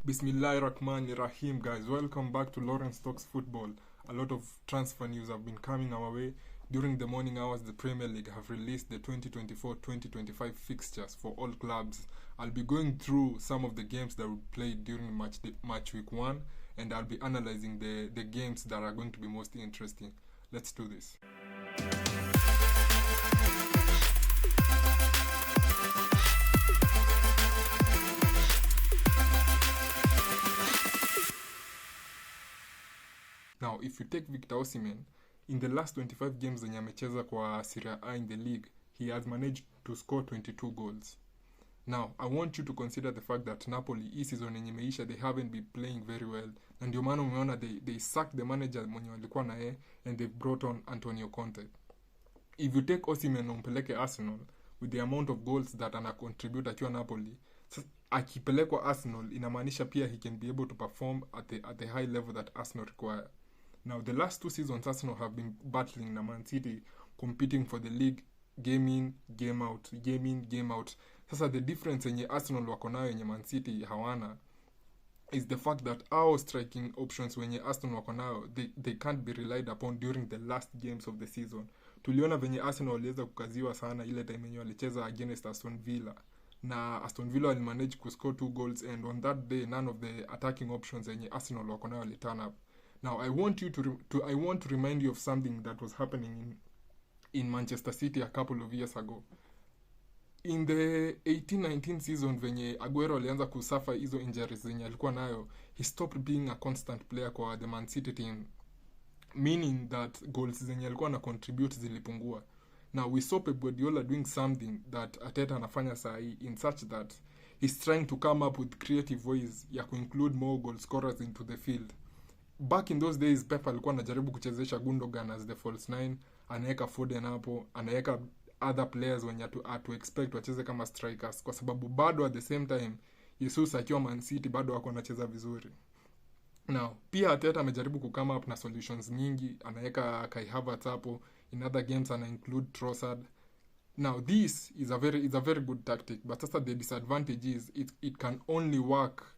Bismillahirrahmanirrahim, guys. Welcome back to Lawrence Talks Football. A lot of transfer news have been coming our way. During the morning hours, the Premier League have released the 2024-2025 fixtures for all clubs. I'll be going through some of the games that were played during match week 1, and I'll be analyzing the games that are going to be most interesting. Let's do this. Now, if you take Victor Osimhen, in the last 25 games zenye amecheza kwa Serie A in the league, he has managed to score 22 goals. Now, I want you to consider the fact that Napoli, hii season yenye imeisha, they haven't been playing very well. Na ndio maana umeona they sacked the manager mwenye walikuwa na yeye and they brought on Antonio Conte. If you take Osimhen umpeleke Arsenal, with the amount of goals that ana contribute akiwa Napoli, akipelekwa Arsenal, inamaanisha pia he can be able to perform at the high level that Arsenal require. Now, the last 2 seasons, Arsenal have been battling na Man City, competing for the league, game in, game out, game in, game out. Sasa the difference yenye Arsenal wako nayo yenye Man City hawana is the fact that our striking options wenye Arsenal wako nayo, they can't be relied upon during the last games of the season. Tuliona venye Arsenal waliweza kukaziwa sana ile time yenye walicheza against Aston Villa. Na Aston Villa walimanage kuscore 2 goals, and on that day, none of the attacking options yenye Arsenal wako nayo waliturn up. Now, I want to remind you of something that was happening in Manchester City a couple of years ago. In the 18-19 season, venye Aguero alianza kusuffer hizo injuries zenye alikuwa nayo, he stopped being a constant player kwa the Man City team, meaning that goals zenye alikuwa na contribute zilipungua. Now, we saw Pep Guardiola doing something that Arteta anafanya sahi, in such that he's trying to come up with creative ways ya include more goal scorers into the field. Back in those days, Pep alikuwa anajaribu kuchezesha Gundogan as the false 9, anaweka Foden hapo, anaweka other players wenye to expect wacheze kama strikers, kwa sababu bado at the same time Jesus akiwa Man City bado wako anacheza vizuri. Now, pia Arteta amejaribu kukama up na solutions nyingi, anaweka Kai Havertz hapo, in other games ana include Trossard. Now, this is a very good tactic, but sasa the disadvantage is it can only work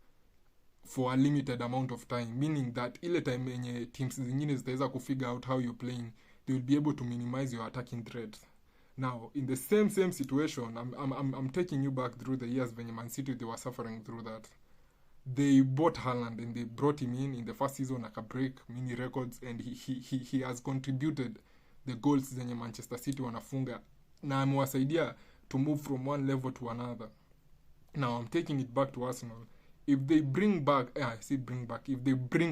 for a limited amount of time, meaning that ile time yenye teams zingine zitaweza kufigure out how you're playing, they will be able to minimize your attacking threat. Now, in the same situation, I'm taking you back through the years when Man City, they were suffering through that. They bought Haaland and they brought him in the first season, break mini records, and he has contributed the goals zenye Manchester City wanafunga, na amewasaidia to move from one level to another. Now, I'm taking it back to Arsenal. If they bring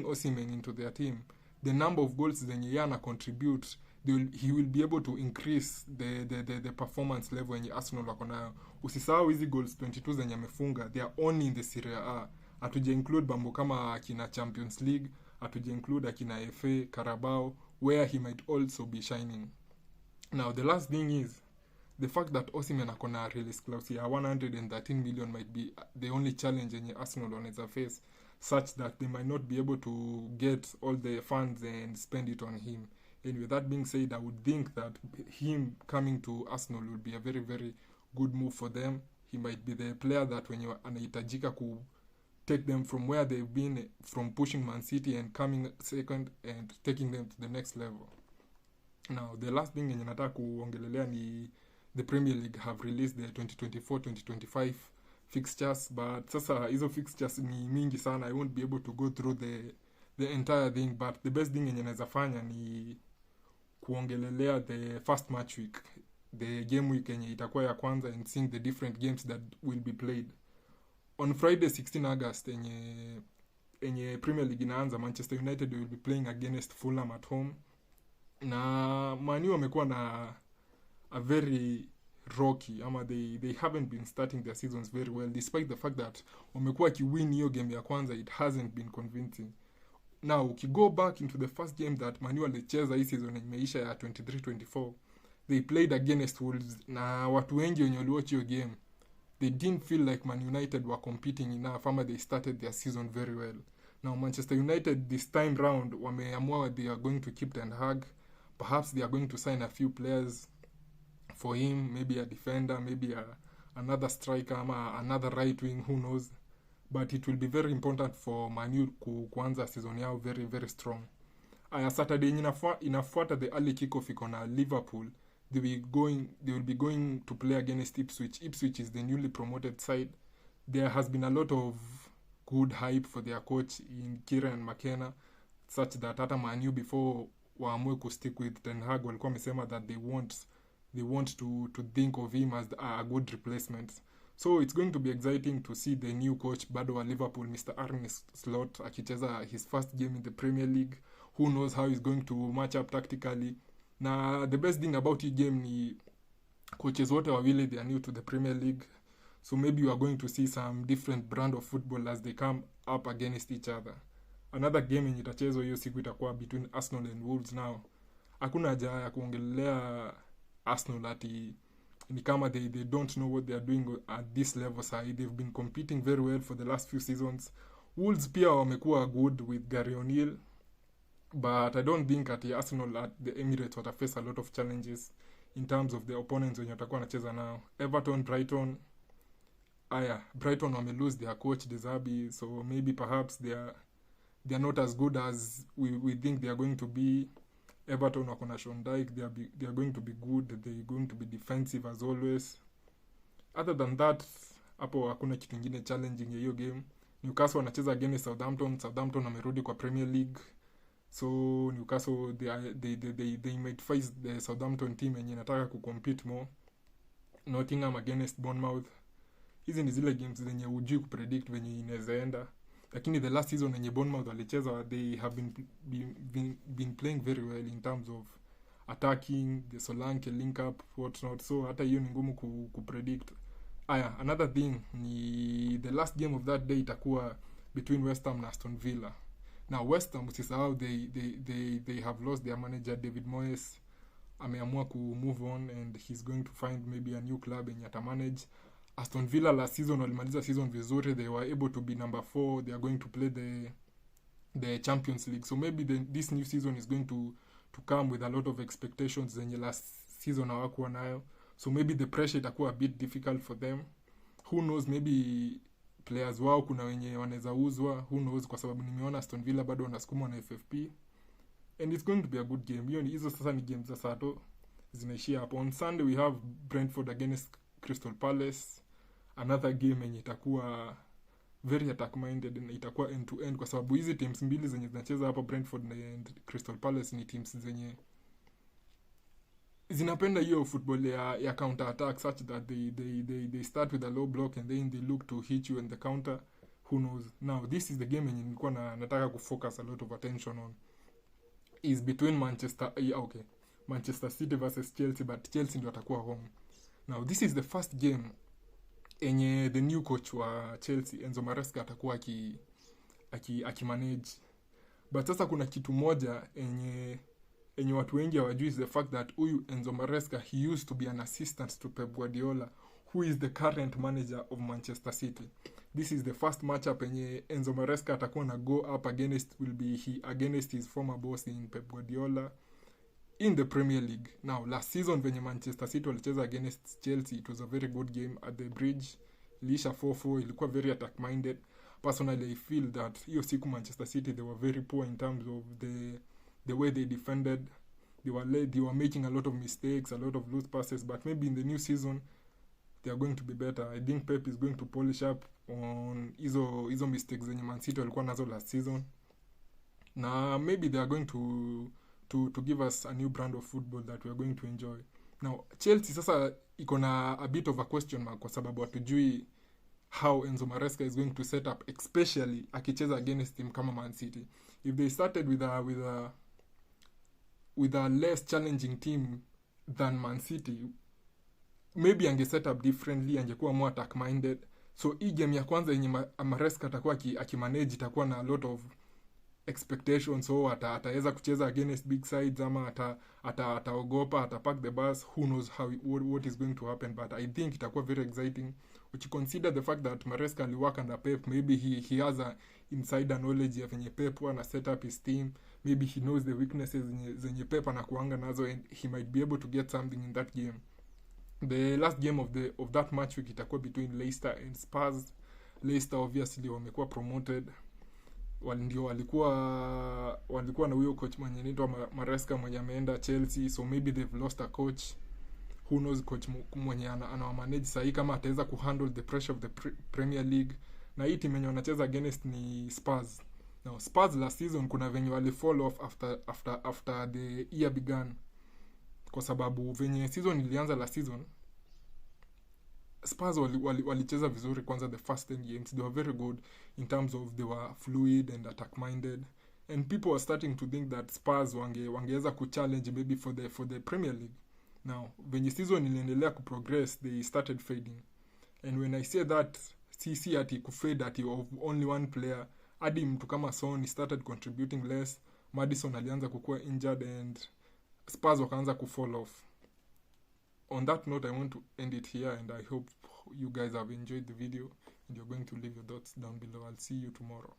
Osimhen into their team, the number of goals zenye yana contribute, he will be able to increase the performance level yenye Arsenal wako nayo. Usisahau hizi goals 22 zenye amefunga, they are only in the Serie A. Hatuja include mambo kama akina Champions League, hatuja include akina FA, Carabao, where he might also be shining. Now, the last thing is the fact that Osimhen akona release clause ya 113 million might be the only challenge yenye Arsenal wanaweza face, such that they might not be able to get all the funds and spend it on him. And with that being said, I would think that him coming to Arsenal would be a very, very good move for them. He might be the player that when you anahitajika ku take them from where they've been, from pushing Man City and coming second and taking them to the next level. Now, the last thing yenye nataka kuongelelea ni the Premier League have released the 2024-2025 fixtures, but sasa hizo fixtures ni mingi sana. I won't be able to go through the entire thing, but the best thing yenye naweza fanya ni kuongelelea the first match week, the game week yenye itakuwa ya kwanza, and seeing the different games that will be played. On Friday 16 August yenye Premier League inaanza, Manchester United will be playing against Fulham at home. Na Man U wamekuwa na a very rocky, ama they haven't been starting their seasons very well, despite the fact that wamekuwa kiwin hiyo game ya kwanza, it hasn't been convincing. Now, go back into the first game that Man U walicheza hii season imeisha ya 23-24, they played against Wolves, na watu wengi wenye waliwatch hiyo game, they didn't feel like Man United were competing enough, ama they started their season very well. Now, Manchester United this time round wameamua they are going to keep Ten Hag. Perhaps they are going to sign a few players for him, maybe a defender, maybe another striker, another right wing, who knows. but it will be very important for Manu kuanza season yao very very strong. Saturday inafuata the early kickoff iko na Liverpool. They will be going to play against Ipswich. Ipswich is the newly promoted side. There has been a lot of good hype for their coach in Kieran McKenna, such that hata Manu before waamue kustick with Ten Hag walikuwa wamesema that they want to think of him as a good replacement. So it's going to be exciting to see the new coach bado wa Liverpool, Mr. Arne Slot, akicheza his first game in the Premier League. Who knows how he's going to match up tactically. Na the best thing about hii game ni coaches wote wawili, they are new to the Premier League. So maybe you are going to see some different brand of football as they come up against each other. Another game yenye itachezwa hiyo siku itakuwa between Arsenal and Wolves. Now hakuna haja ya kuongelea Arsenal ati ni kama they don't know what they are doing at this level. They've been competing very well for the last few seasons. Wolves pia wamekuwa good with Gary O'Neill, but I don't think at Arsenal at the Emirates wataface a lot of challenges in terms of the opponents wenye watakuwa wanacheza nao. Everton, Brighton wame lose their coach De Zerbi, so maybe perhaps they are not as good as we think they are going to be. Everton wako na Sean Dyche, they are going to be good, they are going to be defensive as always. Other than that, hapo hakuna kitu kingine challenging ya hiyo game. Newcastle wanacheza against Southampton wamerudi kwa Premier League. So Newcastle they might face the Southampton team yenye inataka kucompete more. Nottingham against Bournemouth. Hizi ni zile games zenye hujui kupredict venye inawezaenda. Lakini the last season yenye Bournemouth walicheza, they have been playing very well in terms of attacking, the Solanke link up, what not. So hata hiyo ni ngumu kupredict. Another thing ni the last game of that day itakuwa between West Ham na Aston Villa. Now West Ham, usisahau they have lost their manager David Moyes. Ameamua ku move on and he's going to find maybe a new club yenye atamanage. Aston Villa last season walimaliza season vizuri, they were able to be number 4. They are going to play the Champions League. So maybe this new season is going to come with a lot of expectations zenye last season hawakuwa nayo. So maybe the pressure itakuwa a bit difficult for them. Who knows, maybe players wao kuna wenye wanaweza uzwa, who knows, kwa sababu nimeona Aston Villa bado wanasukumwa na FFP. And it's going to be a good game. Hizo sasa ni games za Sato zinaishia hapo. On Sunday we have Brentford against Crystal Palace. Another game yenye itakuwa very attack minded na itakuwa end to end, kwa sababu hizi teams mbili zenye zinacheza hapa, Brentford and Crystal Palace, ni teams zenye zinapenda hiyo football ya counter attack, such that they start with a low block and then they look to hit you in the counter. Who knows. Now this is the game yenye nilikuwa nataka kufocus a lot of attention on, is between Manchester City versus Chelsea, but Chelsea ndio watakuwa home. Now this is the first game enye the new coach wa Chelsea Enzo Maresca atakuwa akimanage. But sasa kuna kitu moja enye watu wengi hawajui, is the fact that huyu Enzo Maresca, he used to be an assistant to Pep Guardiola, who is the current manager of Manchester City. This is the first matchup enye Enzo Maresca atakuwa na go up against, will be against his former boss in Pep Guardiola in the Premier League. Now last season venye Manchester City walicheza against Chelsea, it was a very good game at the Bridge. Ilisha 4-4, ilikuwa very attack minded. Personally I feel that hiyo siku Manchester City, they were very poor in terms of the way they defended. They were making a lot of mistakes, a lot of loose passes, but maybe in the new season they are going to be better. I think Pep is going to polish up on hizo mistakes zenye Man City walikuwa nazo last season. Na maybe they are going to give us a new brand of football that we are going to enjoy. Now Chelsea sasa iko na a bit of a question mark, kwa sababu hatujui how Enzo Maresca is going to set up, especially akicheza against team kama Man City. If they started with a less challenging team than Man City, maybe ange set up differently, angekuwa more attack minded. So hii game ya kwanza yenye Maresca atakuwa akimanage itakuwa na a lot of expectations. So ataweza kucheza against big sides ama ataogopa, atapack the bus. Who knows what is going to happen, but I think itakuwa very exciting. Which you consider the fact that Maresca aliwork under Pep, maybe he has a insider knowledge ya venye Pep wana set up his team. Maybe he knows the weaknesses zenye Pep anakuanga nazo, and he might be able to get something in that game. The last game of that match week itakuwa between Leicester and Spurs. Leicester obviously wamekuwa promoted, ndio walikuwa na huyo coach mwenye anaitwa Maresca mwenye ameenda Chelsea, so maybe they've lost a coach. Who knows coach mwenye anawamanage sahi kama ataweza kuhandle the pressure of the Premier League. Na hii team yenye wanacheza against ni Spurs. Now Spurs last season kuna venye wali fall off after the year began, kwa sababu venye season ilianza last season Spurs walicheza vizuri kwanza the first 10 games. They were very good in terms of they were fluid and attack minded, and people were starting to think that Spurs wangeweza kuchallenge maybe for the Premier League. Now when the season iliendelea kuprogress, they started fading. And when I say that, si ati kufade ati of only one player, hadi mtu kama Son started contributing less, Maddison alianza kukua injured, and Spurs wakaanza kufall off. On that note, I want to end it here, and I hope you guys have enjoyed the video and you're going to leave your thoughts down below. I'll see you tomorrow.